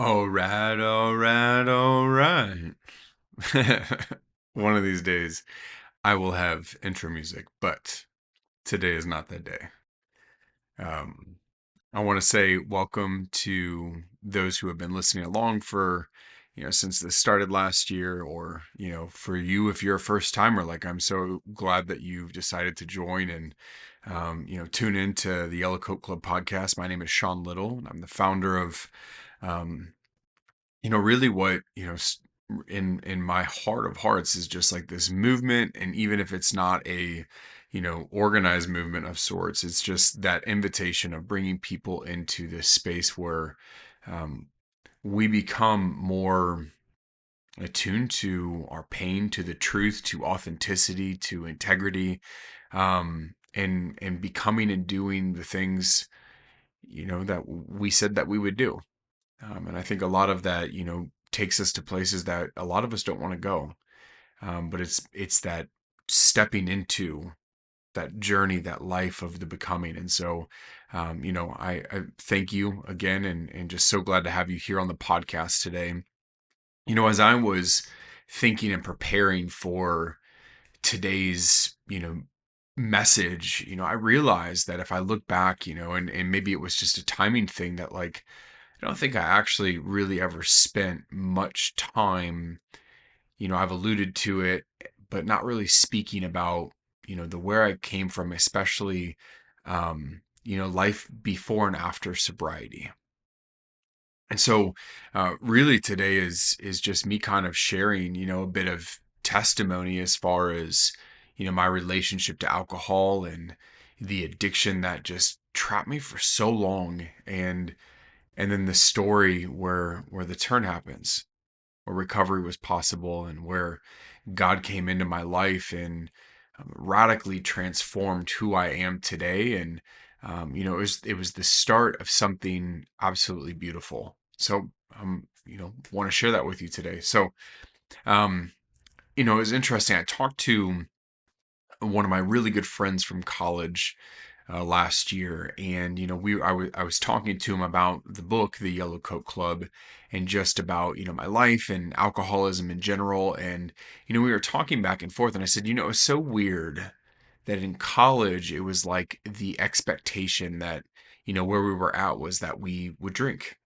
All right, all right, all right. One of these days, I will have intro music, but today is not that day. Um, I want to say welcome to those who have been listening along for, since this started last year, or, for you, if you're a first timer, like I'm so glad that you've decided to join and, tune into the Yellow Coat Club podcast. My name is Sean Little, and I'm the founder of, um, really what in my heart of hearts is just like this movement. And even if it's not a organized movement of sorts, it's just that invitation of bringing people into this space where um, we become more attuned to our pain, to the truth, to authenticity, to integrity, and becoming and doing the things that we said that we would do. And I think a lot of that, takes us to places that a lot of us don't want to go. But it's that stepping into that journey, that life of the becoming. And so, I thank you again, and just so glad to have you here on the podcast today. As I was thinking and preparing for today's, message, I realized that if I look back, and maybe it was just a timing thing that like I don't think I actually really ever spent much time, I've alluded to it, but not really speaking about, the where I came from, especially, life before and after sobriety. And so, really today is just me kind of sharing, a bit of testimony as far as, my relationship to alcohol and the addiction that just trapped me for so long. And then the story where the turn happens, where recovery was possible, and where God came into my life and radically transformed who I am today. And it was the start of something absolutely beautiful. So want to share that with you today. So um, it was interesting. I talked to one of my really good friends from college last year, and I was talking to him about the book, The Yellow Coat Club, and just about my life and alcoholism in general. And we were talking back and forth, and I said, it's so weird that in college it was like the expectation that where we were at was that we would drink,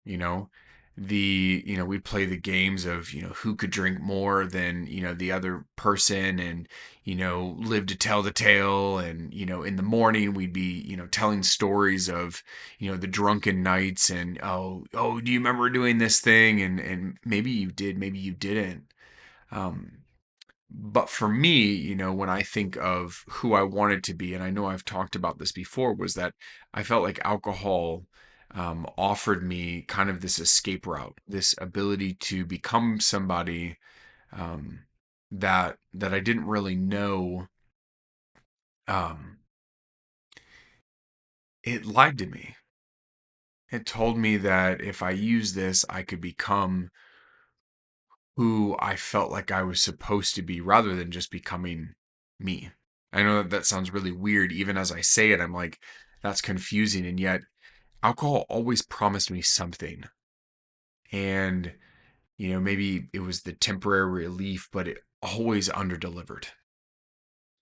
you know we'd play the games of who could drink more than the other person, and live to tell the tale. And in the morning we'd be telling stories of the drunken nights, and oh, do you remember doing this thing? And maybe you did, maybe you didn't. um but for me, when I think of who I wanted to be, and I know I've talked about this before, was that I felt like alcohol offered me kind of this escape route, this ability to become somebody um, that I didn't really know. Um, it lied to me. It told me that if I use this, I could become who I felt like I was supposed to be rather than just becoming me. I know that that sounds really weird. Even as I say it, I'm like, that's confusing. And yet, alcohol always promised me something. And, maybe it was the temporary relief, but it always underdelivered.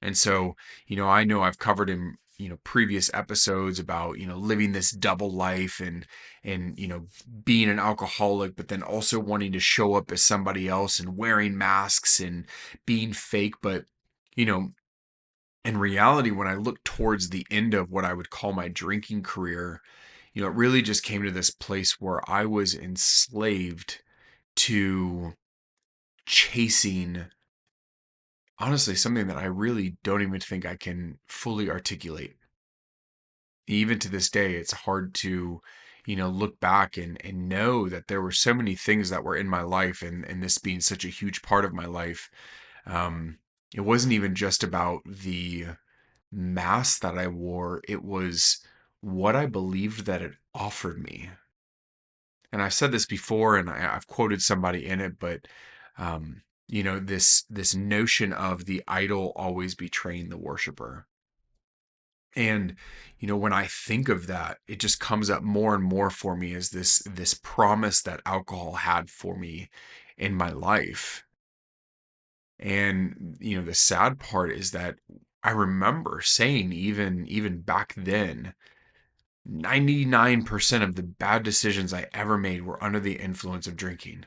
And so, I know I've covered in, previous episodes about, living this double life, and, being an alcoholic, but then also wanting to show up as somebody else and wearing masks and being fake. But, you know, in reality, when I look towards the end of what I would call my drinking career, it really just came to this place where I was enslaved to chasing, honestly, something that I really don't even think I can fully articulate. Even to this day, it's hard to, look back and know that there were so many things that were in my life, and this being such a huge part of my life. Um, it wasn't even just about the mask that I wore, it was what I believed that it offered me. And I've said this before, and I've quoted somebody in it, but this notion of the idol always betraying the worshiper. And when I think of that, it just comes up more and more for me as this promise that alcohol had for me in my life. And the sad part is that I remember saying, even back then, 99% of the bad decisions I ever made were under the influence of drinking.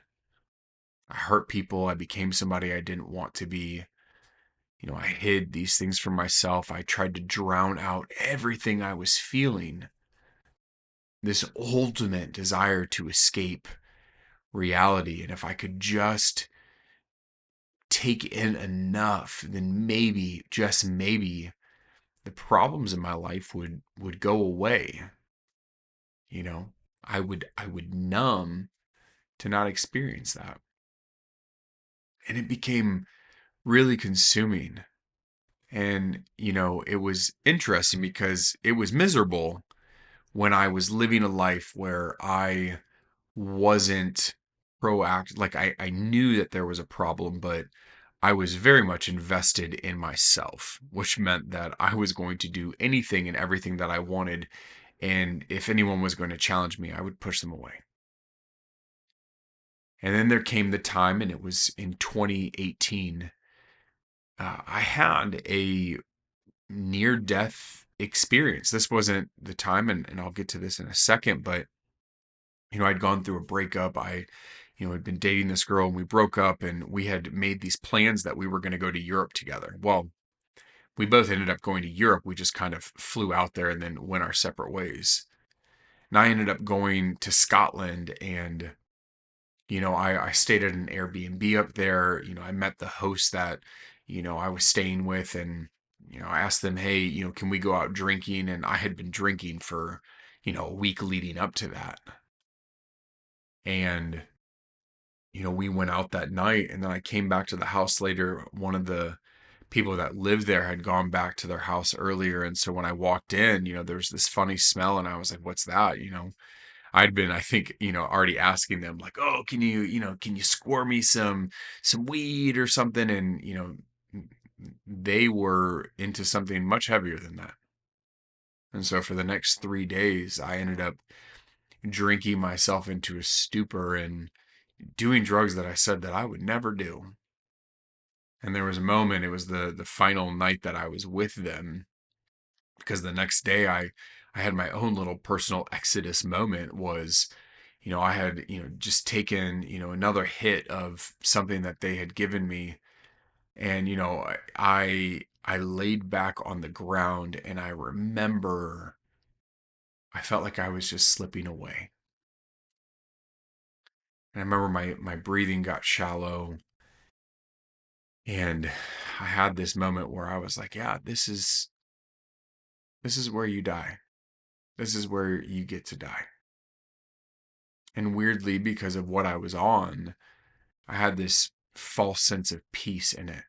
I hurt people. I became somebody I didn't want to be. I hid these things from myself. I tried to drown out everything I was feeling. This ultimate desire to escape reality. And if I could just take in enough, then maybe, just maybe, the problems in my life would go away. You know, I would numb to not experience that. And it became really consuming. And, it was interesting because it was miserable when I was living a life where I wasn't proactive. Like I knew that there was a problem, but I was very much invested in myself, which meant that I was going to do anything and everything that I wanted. And if anyone was going to challenge me, I would push them away. And then there came the time, and it was in 2018. I had a near death experience. This wasn't the time, and I'll get to this in a second, but I'd gone through a breakup. I had been dating this girl and we broke up, and we had made these plans that we were going to go to Europe together. Well, we both ended up going to Europe. We just kind of flew out there and then went our separate ways. And I ended up going to Scotland, and I stayed at an Airbnb up there. I met the host that, I was staying with, and, I asked them, hey, can we go out drinking? And I had been drinking for, a week leading up to that. And, we went out that night, and then I came back to the house later. One of the people that lived there had gone back to their house earlier. And so when I walked in, there was this funny smell, and I was like, what's that? I'd been, I think, already asking them like, oh, can you score me some weed or something? And, they were into something much heavier than that. And so for the next 3 days, I ended up drinking myself into a stupor and doing drugs that I said that I would never do. And there was a moment, it was the final night that I was with them, because the next day I had my own little personal exodus moment. Was I had just taken another hit of something that they had given me, and I laid back on the ground, and I remember I felt like I was just slipping away. And I remember my breathing got shallow, and I had this moment where I was like, yeah, this is where you die. This is where you get to die. And weirdly, because of what I was on, I had this false sense of peace in it,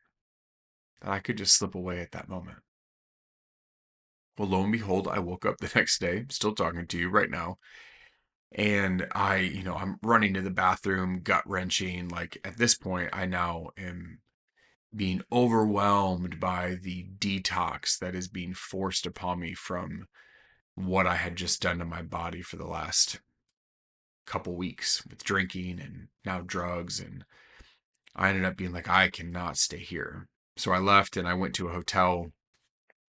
that I could just slip away at that moment. Well, lo and behold, I woke up the next day, still talking to you right now. And I'm running to the bathroom, gut wrenching. Like at this point, I now am being overwhelmed by the detox that is being forced upon me from what I had just done to my body for the last couple weeks with drinking and now drugs. And I ended up being like, I cannot stay here. So I left and I went to a hotel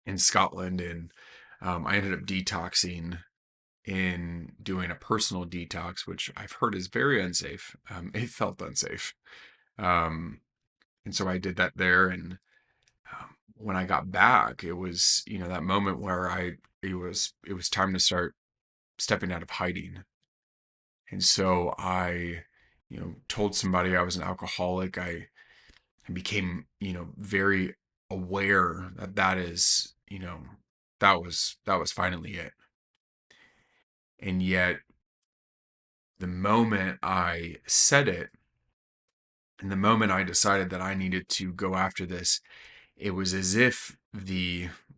in Scotland, and I ended up detoxing in doing a personal detox, which I've heard is very unsafe. It felt unsafe. Um, and so I did that there. And when I got back, it was, that moment where it was time to start stepping out of hiding. And so I, told somebody I was an alcoholic. I became, very aware that that was finally it. And yet the moment I said it, and the moment I decided that I needed to go after this, it was as if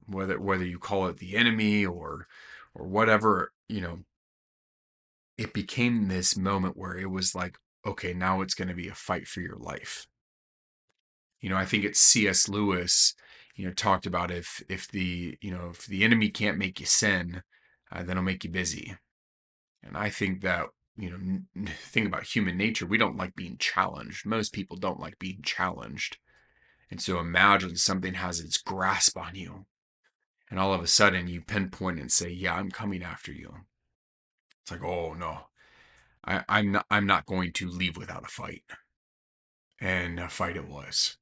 whether you call it the enemy or whatever, it became this moment where it was like, okay, now it's going to be a fight for your life. I think it's C.S. Lewis, talked about if the enemy can't make you sin, then he'll make you busy. And I think that, think about human nature. We don't like being challenged. Most people don't like being challenged. And so imagine something has its grasp on you, and all of a sudden you pinpoint and say, "Yeah, I'm coming after you." It's like, "Oh no, I'm not going to leave without a fight." And a fight it was.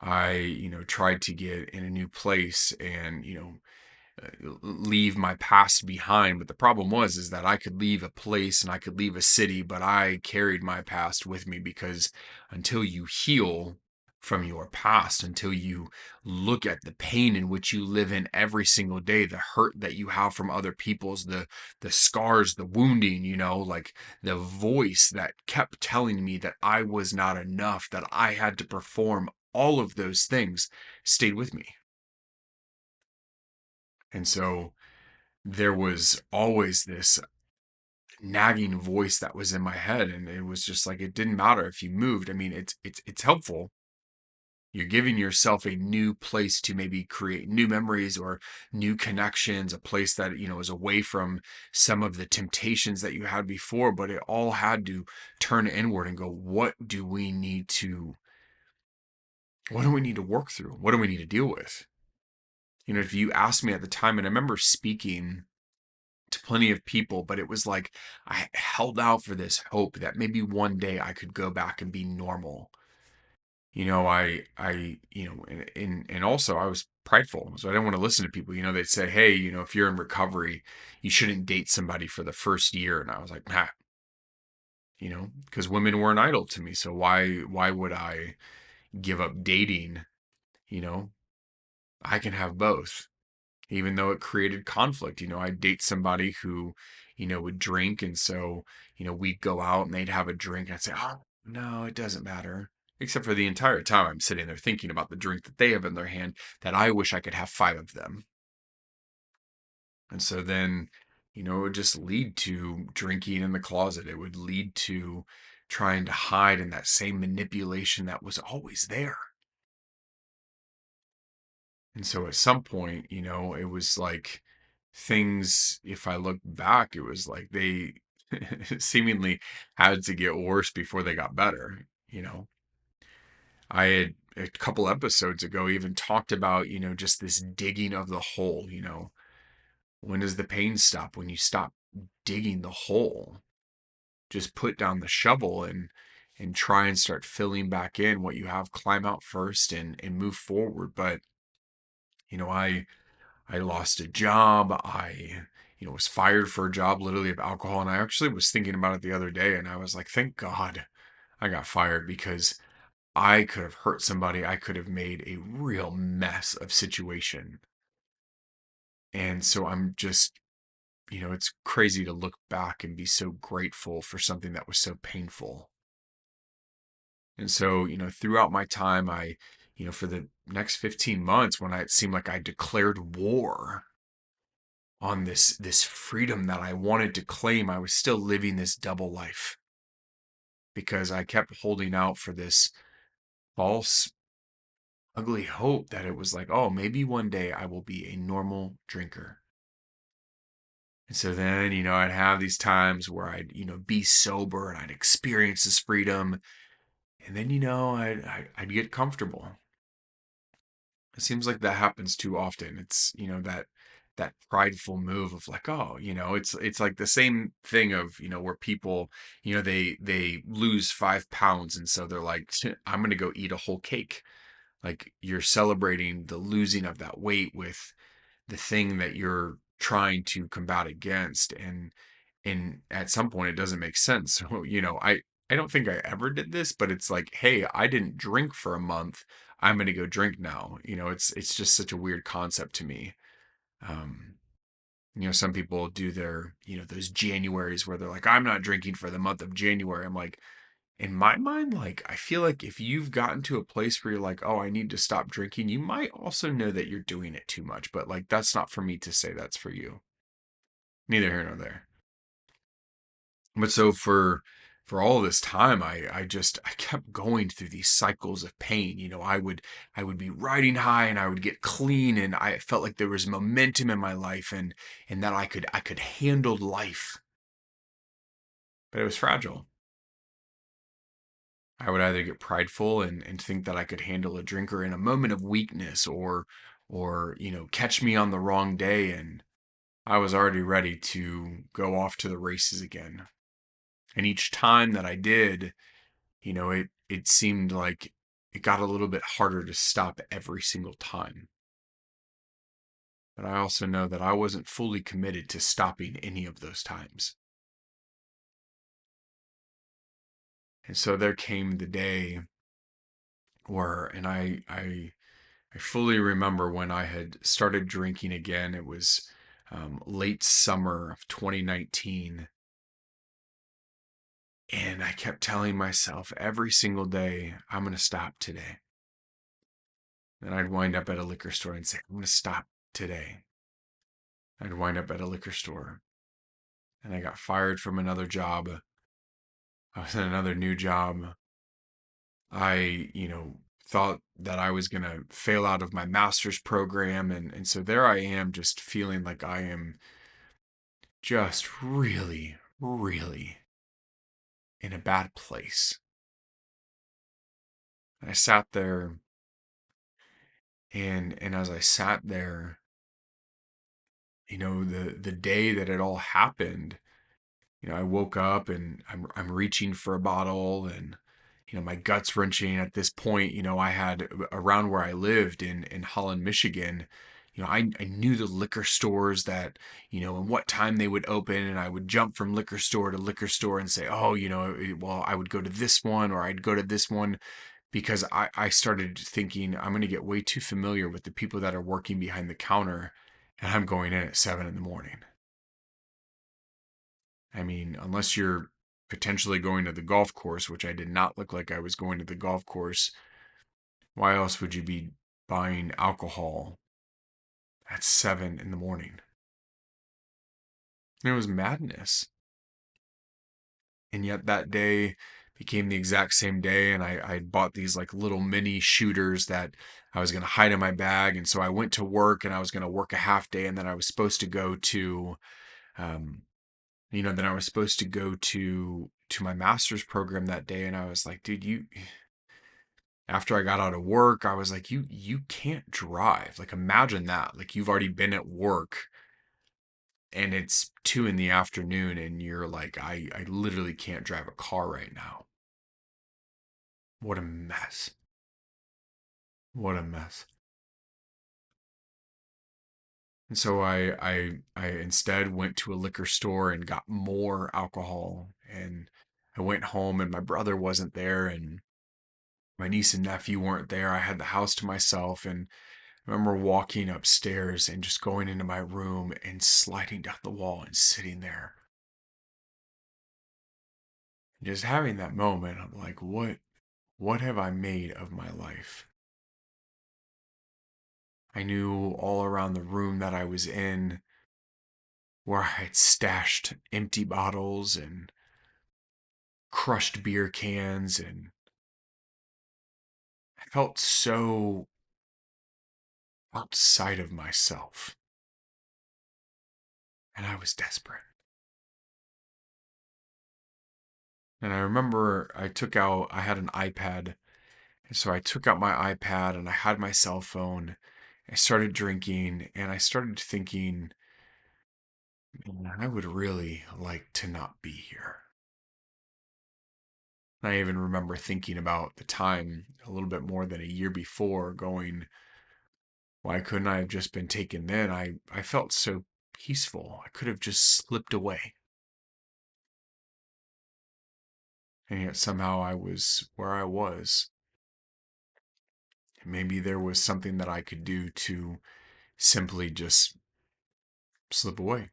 I, tried to get in a new place and, leave my past behind. But the problem was is that I could leave a place and I could leave a city, but I carried my past with me, because until you heal from your past, until you look at the pain in which you live in every single day, the hurt that you have from other people's, the scars, the wounding, like the voice that kept telling me that I was not enough, that I had to perform, all of those things stayed with me. And so there was always this nagging voice that was in my head, and it was just like it didn't matter if you moved. I mean, it's helpful. You're giving yourself a new place to maybe create new memories or new connections, a place that, is away from some of the temptations that you had before, but it all had to turn inward and go, what do we need to work through? What do we need to deal with? If you asked me at the time, and I remember speaking to plenty of people, but it was like I held out for this hope that maybe one day I could go back and be normal. And also I was prideful, so I didn't want to listen to people. They'd say, "Hey, if you're in recovery, you shouldn't date somebody for the first year," and I was like, "Nah," because women were an idol to me. So why would I give up dating? You know, I can have both, even though it created conflict. I'd date somebody who, would drink. And so, we'd go out and they'd have a drink. And I'd say, "Oh, no, it doesn't matter." Except for the entire time I'm sitting there thinking about the drink that they have in their hand, that I wish I could have five of them. And so then, it would just lead to drinking in the closet. It would lead to trying to hide in that same manipulation that was always there. And so at some point, it was like things, if I look back, it was like they seemingly had to get worse before they got better. I had a couple episodes ago even talked about, just this digging of the hole. When does the pain stop? When you stop digging the hole. Just put down the shovel and try and start filling back in what you have, climb out first and move forward. But, I lost a job. I, was fired for a job literally of alcohol. And I actually was thinking about it the other day, and I was like, thank God I got fired, because I could have hurt somebody. I could have made a real mess of situation. And so I'm just, it's crazy to look back and be so grateful for something that was so painful. And so, throughout my time, for the next 15 months, when it seemed like I declared war on this freedom that I wanted to claim, I was still living this double life, because I kept holding out for this false, ugly hope that it was like, oh, maybe one day I will be a normal drinker. And so then, I'd have these times where I'd, be sober and I'd experience this freedom. And then, I'd get comfortable. It seems like that happens too often. It's, that prideful move of like, oh, it's like the same thing of, where people, they lose 5 pounds. And so they're like, I'm going to go eat a whole cake. Like, you're celebrating the losing of that weight with the thing that you're trying to combat against. And at some point it doesn't make sense. So, I don't think I ever did this, but it's like, hey, I didn't drink for a month, I'm going to go drink now. It's just such a weird concept to me. um some people do their, those Januaries where they're like, I'm not drinking for the month of January. I'm like, in my mind, like, I feel like if you've gotten to a place where you're like, oh, I need to stop drinking, you might also know that you're doing it too much. But like, that's not for me to say, that's for you. Neither here nor there. But so for for all this time, I kept going through these cycles of pain. I would be riding high and I would get clean, and I felt like there was momentum in my life, and that I could handle life, but it was fragile. I would either get prideful and think that I could handle a drink, or in a moment of weakness, or catch me on the wrong day, and I was already ready to go off to the races again. And each time that I did, it seemed like it got a little bit harder to stop every single time. But I also know that I wasn't fully committed to stopping any of those times. And so there came the day where, and I fully remember when I had started drinking again. It was late summer of 2019. And I kept telling myself every single day, I'm going to stop today. Then I'd wind up at a liquor store and say, I'm going to stop today. I'd wind up at a liquor store, and I got fired from another job. I was in another new job. I thought that I was going to fail out of my master's program. And so there I am, just feeling like I am just really, really in a bad place. And I sat there, and as I sat there, the day that it all happened, I woke up and I'm reaching for a bottle, and my guts wrenching at this point. I had around where I lived in Holland, Michigan. I knew the liquor stores that, and what time they would open, and I would jump from liquor store to liquor store and say, oh, well, I would go to this one or I'd go to this one, because I started thinking I'm going to get way too familiar with the people that are working behind the counter, and I'm going in at 7 in the morning. I mean, unless you're potentially going to the golf course, which I did not look like I was going to the golf course, why else would you be buying alcohol at 7 in the morning? And it was madness. And yet that day became the exact same day. And I bought these like little mini shooters that I was going to hide in my bag. And so I went to work, and I was going to work a half day. And then I was supposed to go to, um, then I was supposed to go to my master's program that day. And I was like, dude, after I got out of work, I was like, you can't drive. Like, imagine that. Like, you've already been at work and it's 2 in the afternoon, and you're like, I literally can't drive a car right now. What a mess. What a mess. And so I instead went to a liquor store and got more alcohol. And I went home, and my brother wasn't there, and my niece and nephew weren't there. I had the house to myself, and I remember walking upstairs and just going into my room and sliding down the wall and sitting there. And just having that moment, I'm like, what have I made of my life? I knew all around the room that I was in where I had stashed empty bottles and crushed beer cans, and I felt so outside of myself. And I was desperate. And I remember I had an iPad. And so I took out my iPad and I had my cell phone. I started drinking, and I started thinking, man, I would really like to not be here. And I even remember thinking about the time a little bit more than a year before, going, why couldn't I have just been taken then? I felt so peaceful. I could have just slipped away. And yet somehow I was where I was. Maybe there was something that I could do to simply just slip away.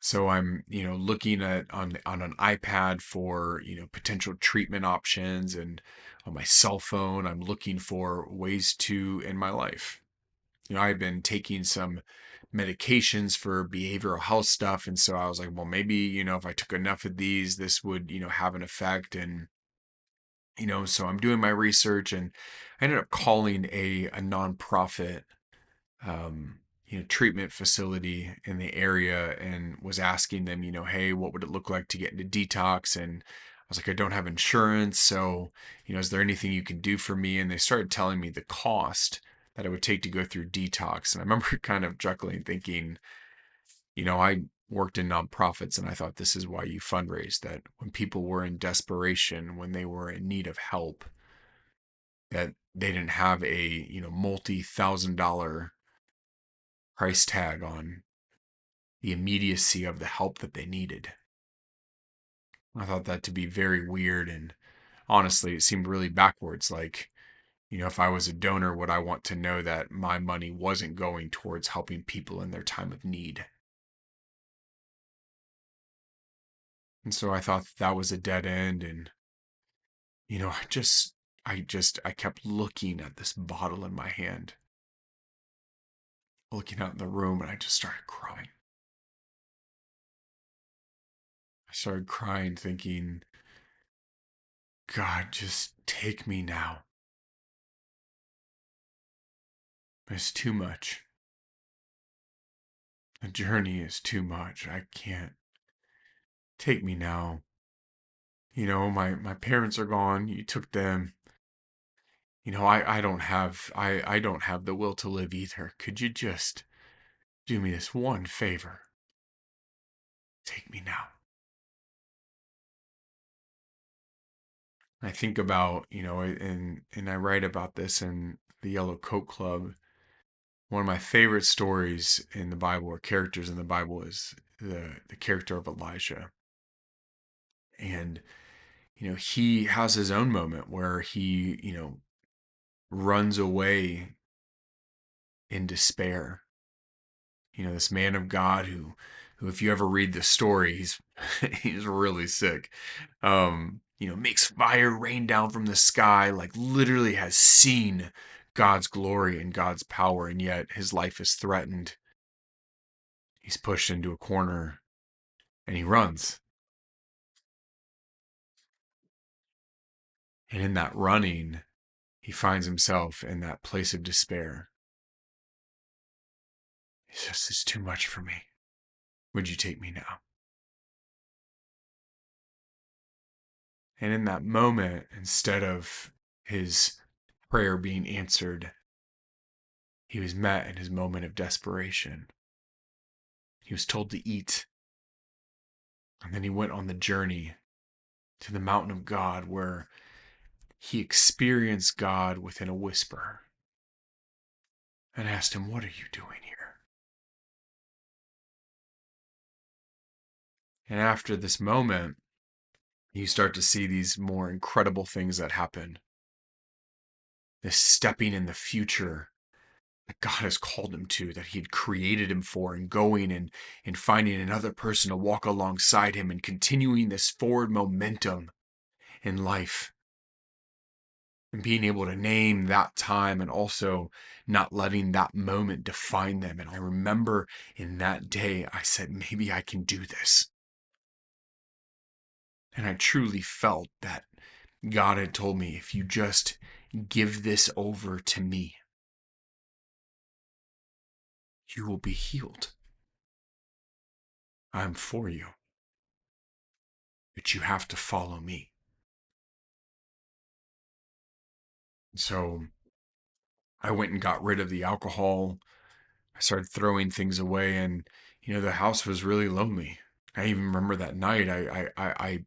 So I'm, looking at on an iPad for, potential treatment options, and on my cell phone, I'm looking for ways to end my life. I've been taking some medications for behavioral health stuff. And so I was like, well, maybe, if I took enough of these, this would, have an effect. And, so I'm doing my research, and I ended up calling a nonprofit, treatment facility in the area, and was asking them, hey, what would it look like to get into detox? And I was like, I don't have insurance. So, is there anything you can do for me? And they started telling me the cost that it would take to go through detox. And I remember kind of chuckling, thinking, I worked in nonprofits, and I thought this is why you fundraise, that when people were in desperation, when they were in need of help, that they didn't have a, multi-thousand-dollar price tag on the immediacy of the help that they needed. I thought that to be very weird, and honestly, it seemed really backwards. Like, if I was a donor, would I want to know that my money wasn't going towards helping people in their time of need? And so I thought that was a dead end. And, I kept looking at this bottle in my hand, looking out in the room, and I just started crying. I started crying, thinking, God, just take me now. It's too much. The journey is too much. I can't. Take me now. My parents are gone. You took them. I don't have the will to live either. Could you just do me this one favor? Take me now. I think about, and I write about this in the Yellow Coat Club. One of my favorite stories in the Bible, or characters in the Bible, is the character of Elijah. And, he has his own moment where he, runs away in despair. This man of God who if you ever read the story, he's he's really sick. Makes fire rain down from the sky, like literally has seen God's glory and God's power, and yet his life is threatened. He's pushed into a corner, and he runs. And in that running, he finds himself in that place of despair. It's just, it's too much for me. Would you take me now? And in that moment, instead of his prayer being answered, he was met in his moment of desperation. He was told to eat. And then he went on the journey to the mountain of God, where he experienced God within a whisper, and asked him, "What are you doing here?" And after this moment, you start to see these more incredible things that happen. This stepping in the future that God has called him to, that he had created him for, and going and finding another person to walk alongside him and continuing this forward momentum in life, and being able to name that time, and also not letting that moment define them. And I remember in that day, I said, maybe I can do this. And I truly felt that God had told me, if you just give this over to me, you will be healed. I'm for you, but you have to follow me. So I went and got rid of the alcohol. I started throwing things away, and the house was really lonely. I even remember that night I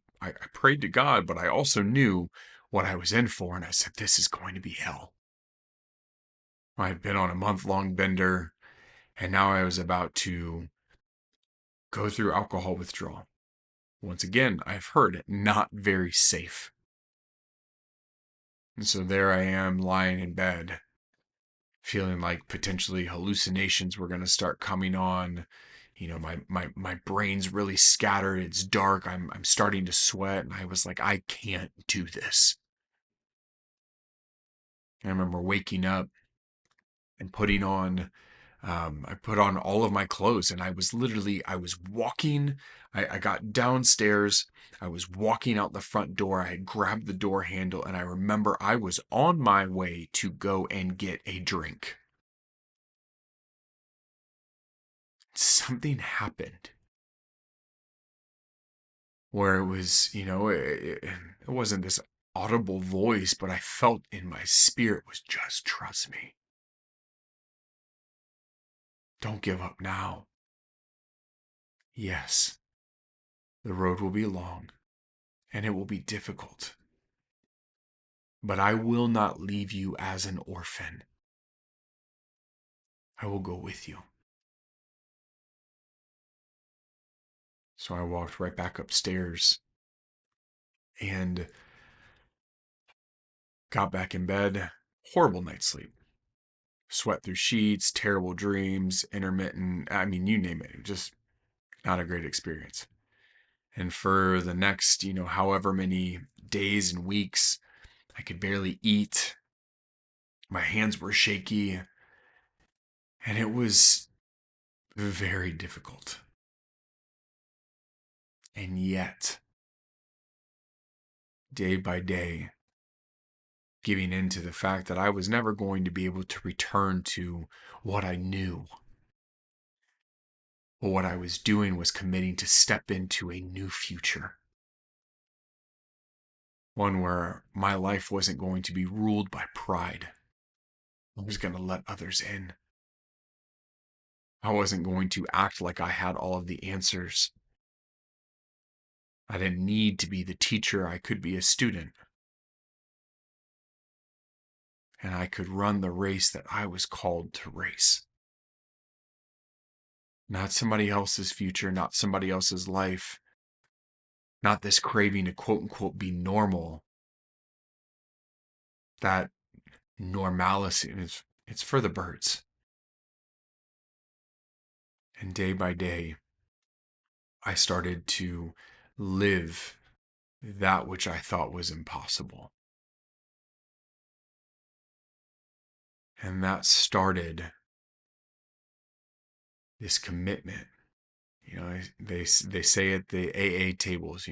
prayed to God, but I also knew what I was in for, and I said, this is going to be hell. I've been on a month-long bender, and now I was about to go through alcohol withdrawal. Once again, I've heard not very safe. And so there I am lying in bed, feeling like potentially hallucinations were going to start coming on. My brain's really scattered. It's dark. I'm starting to sweat. And I was like, I can't do this. I remember waking up and putting on I put on all of my clothes and I was walking. I got downstairs. I was walking out the front door. I had grabbed the door handle and I remember I was on my way to go and get a drink. Something happened where it was, it wasn't this audible voice, but I felt in my spirit was just trust me. Don't give up now. Yes, the road will be long and it will be difficult, but I will not leave you as an orphan. I will go with you. So I walked right back upstairs and got back in bed. Horrible night's sleep. Sweat through sheets, terrible dreams, intermittent, I mean, you name it. Just not a great experience. And for the next, however many days and weeks, I could barely eat. My hands were shaky. And it was very difficult. And yet, day by day, giving in to the fact that I was never going to be able to return to what I knew. But what I was doing was committing to step into a new future. One where my life wasn't going to be ruled by pride. I was going to let others in. I wasn't going to act like I had all of the answers. I didn't need to be the teacher. I could be a student. And I could run the race that I was called to race. Not somebody else's future, not somebody else's life, not this craving to quote unquote be normal. That normalcy is it's for the birds. And day by day, I started to live that which I thought was impossible. And that started this commitment. They say at the AA tables,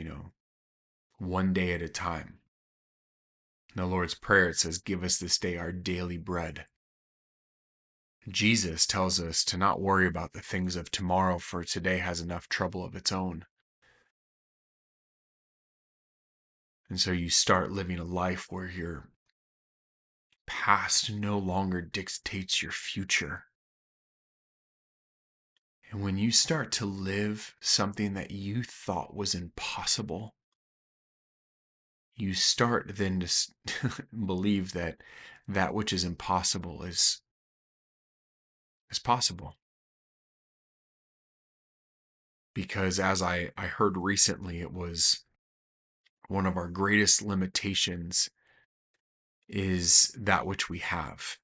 one day at a time. In the Lord's Prayer, it says, "Give us this day our daily bread." Jesus tells us to not worry about the things of tomorrow, for today has enough trouble of its own. And so you start living a life where your past no longer dictates your future. And when you start to live something that you thought was impossible, you start then to believe that that which is impossible is possible. Because as I heard recently, it was one of our greatest limitations is that which we have.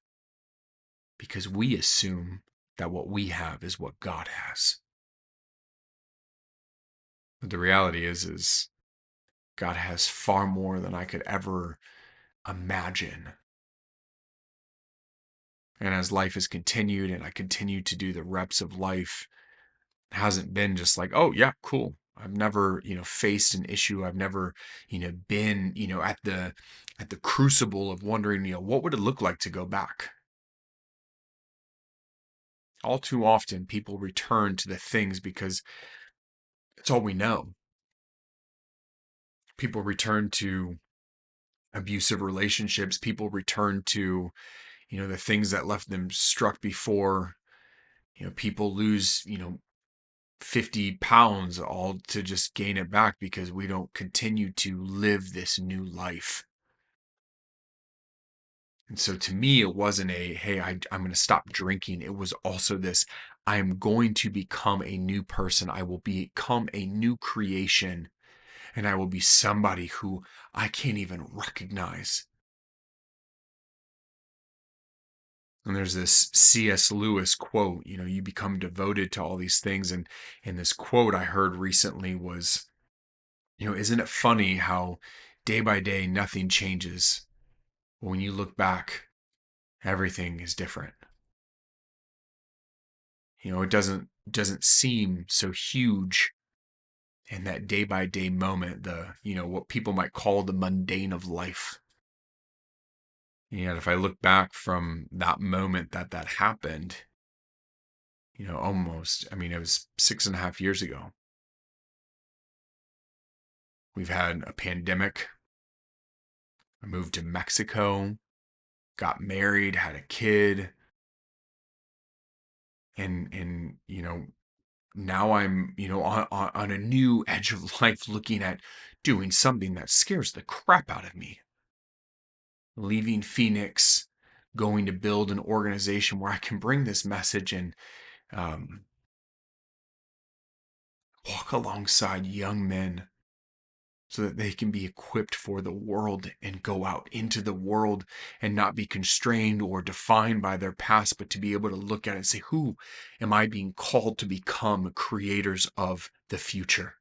Because we assume that what we have is what God has. But the reality is God has far more than I could ever imagine. And as life has continued and I continue to do the reps of life, it hasn't been just like, oh yeah, cool. I've never, faced an issue. I've never, been, at the crucible of wondering, what would it look like to go back? All too often people return to the things because it's all we know. People return to abusive relationships. People return to, the things that left them struck before. People lose, 50 pounds all to just gain it back because we don't continue to live this new life. And so to me, it wasn't hey, I'm going to stop drinking. It was also this, I'm going to become a new person. I will become a new creation and I will be somebody who I can't even recognize. And there's this C.S. Lewis quote, you become devoted to all these things. And this quote I heard recently was, isn't it funny how day by day nothing changes? But when you look back, everything is different. It doesn't seem so huge in that day by day moment, what people might call the mundane of life. And if I look back from that moment that happened, almost, I mean, it was 6.5 years ago. We've had a pandemic. I moved to Mexico, got married, had a kid, and now I'm on a new edge of life, looking at doing something that scares the crap out of me. Leaving Phoenix, going to build an organization where I can bring this message and um, walk alongside young men so that they can be equipped for the world and go out into the world and not be constrained or defined by their past, but to be able to look at it and say, who am I being called to become, creators of the future?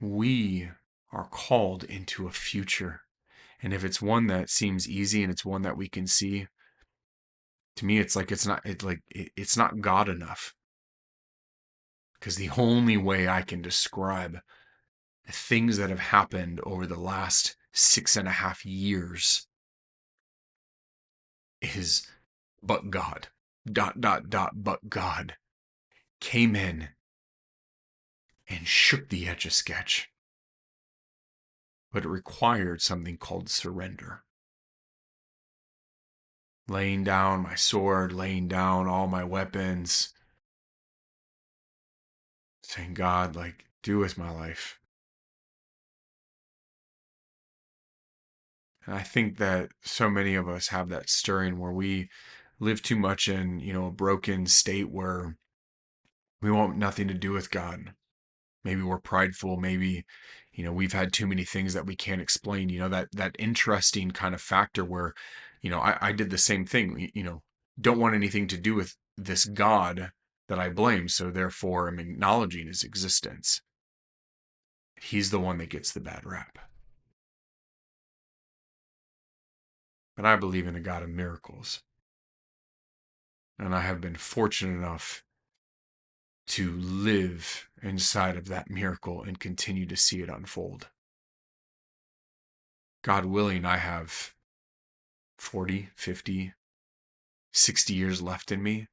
We are called into a future. And if it's one that seems easy and it's one that we can see, to me, it's like it's not God enough. Because the only way I can describe the things that have happened over the last 6.5 years is but God. Dot, dot, dot, but God came in and shook the Etch a Sketch. But it required something called surrender. Laying down my sword, laying down all my weapons, saying, God, like, do with my life. And I think that so many of us have that stirring where we live too much in, a broken state where we want nothing to do with God. Maybe we're prideful. Maybe, we've had too many things that we can't explain. That interesting kind of factor where, I did the same thing, don't want anything to do with this God that I blame. So therefore I'm acknowledging his existence. He's the one that gets the bad rap. But I believe in a God of miracles. And I have been fortunate enough to live inside of that miracle and continue to see it unfold. God willing, I have 40, 50, 60 years left in me.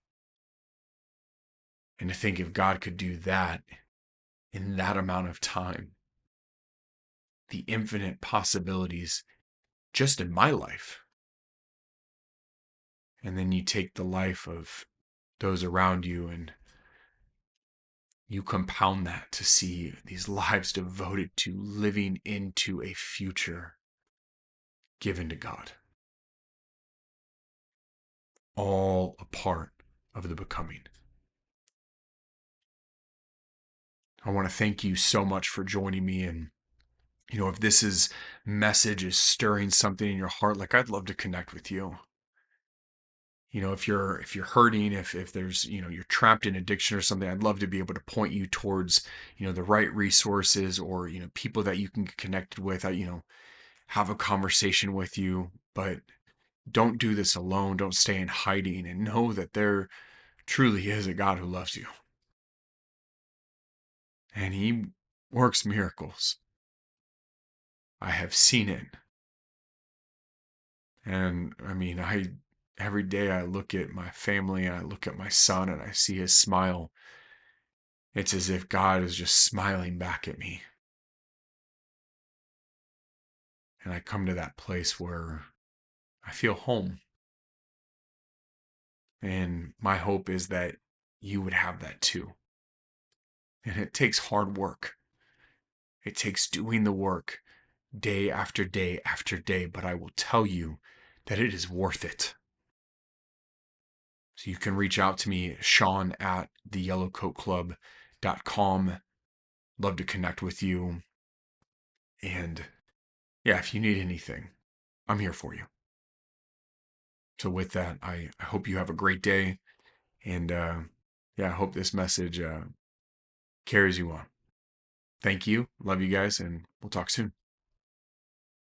And to think if God could do that in that amount of time, the infinite possibilities just in my life. And then you take the life of those around you and you compound that to see these lives devoted to living into a future given to God. All a part of the becoming. I want to thank you so much for joining me. And, if this message is stirring something in your heart, like, I'd love to connect with you. If you're hurting, if there's, you're trapped in addiction or something, I'd love to be able to point you towards, the right resources or, people that you can get connected with, have a conversation with you. But don't do this alone. Don't stay in hiding, and know that there truly is a God who loves you. And he works miracles. I have seen it. And I mean, every day I look at my family and I look at my son and I see his smile. It's as if God is just smiling back at me. And I come to that place where I feel home. And my hope is that you would have that too. And it takes hard work. It takes doing the work day after day after day. But I will tell you that it is worth it. So you can reach out to me, Sean at theyellowcoatclub.com. Love to connect with you. And yeah, if you need anything, I'm here for you. So with that, I hope you have a great day. And yeah, I hope this message carries you on. Thank you. Love you guys. And we'll talk soon.